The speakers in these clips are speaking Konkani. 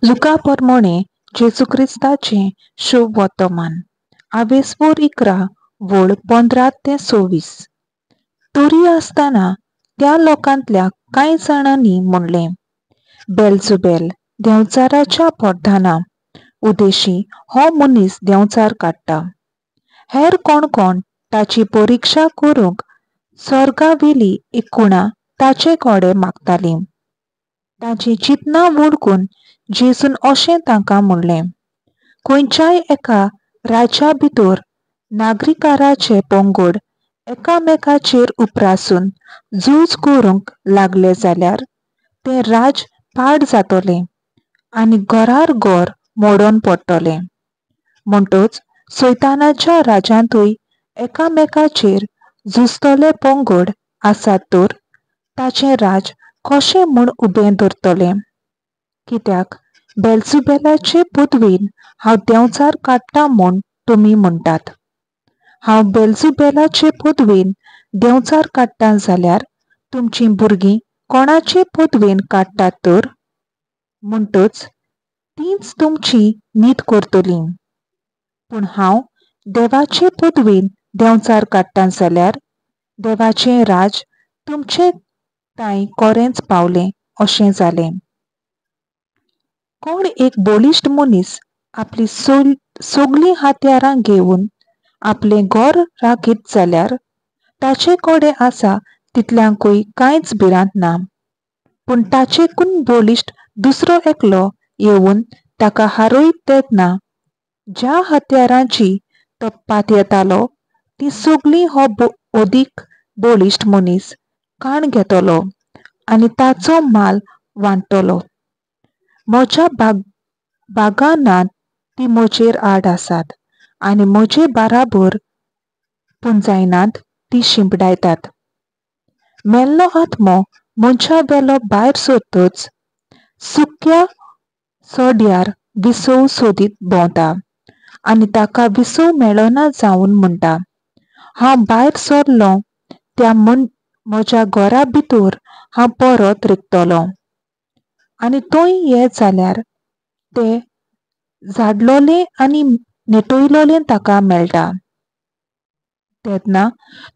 लुका प्रमाणे जेजू क्रिस्ताचे शुभ वर्तमान आवेसपूर 11 वड 15 ते 26. तरी असताना त्या लोकांतल्या कांय जाणांनी म्हणले, बेलजुबेल देंवचाराच्या प्रधाना उद्देशी हो मनीस देंवचार काडटा. हेर कोण कोण ताची परीक्षा करूंक स्वर्गावेली एकूणा ताचे कोडे मागतालीं. ताची चिंतना वळखून जेजून अशें तांकां म्हणलें, खंयच्याय एका राज्या भितर नागरिकाराचे पंगड एकामेकाचेर उपरासून झूज करूंक लागले जाल्यार तें राज पाड जातलें आनी घरार घर मोडून पडटलें. म्हणटच सैतानाच्या राज्यांतूय एकामेकाचेर झुजतले पंगड आसात तर ताचें राज कशें म्हूण उबें धरतलें? कित्याक बेलजुबेलाचे पदवेन हांव देंवचार काडटा म्हूण तुमी म्हणटात. हांव बेलजुबेलाचे पदवेन देंवचार काडटा जाल्यार तुमचीं भुरगीं कोणाचे पदवेन काडटात तर? म्हणटच तींच तुमची न्हीद करतलीं. पूण हांव देवाचे पदवेन देंवचार काडटा जाल्यार देवाचें राज तुमचे ताईं कोरेंच पावलें अशें जालें. कोण एक बळिश्ट मनीस आपली सगळीं हात्यारां घेवन आपलें घर राखीत जाल्यार ताचे कोडे आसा तितल्यांकूय कांयच भिरांत ना. पूण ताचेकून बळिश्ट दुसरो एकलो येवन ताका हारयत तेदना ज्या हात्यारांची तो पातयेतालो तीं सगळीं हो अदीक बळिश्ट मनीस काण घेतलो आनी ताचो माल वांटतलो. म्हज्या बागानांत ती म्हजेर आड आसात आनी म्हजे बाराबर पुंजायनांत ती शिंपडायतात. मेल्लो आत्मो मनशा वेलो भायर सरतच सुक्या सड्यार विसव सोदीत भोंवता आनी ताका विसव मेळना जावन म्हणटा, हांव भायर सरलों त्या म्हज्या घरा भितर हांव परत रिगतलों. आनी थंय ये जाल्यार तें झाडलोलें आनी निटयलोलें ताका मेळटा. तेदना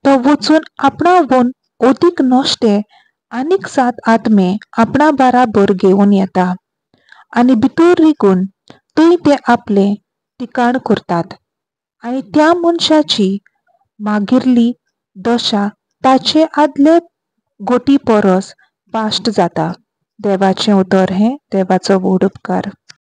तो वचून आपणावन अदीक नश्टे आनीक 7 आत्मे आपणा बाराबर घेवन येता आनी भितर रिगून थंय ते आपलें ठिकाण करतात आनी त्या मनशाची मागिरली दशा ताचे आदले गोटी परस वाश्ट जाता. देवाचें उतर हें देवाचो व्हड उपकार.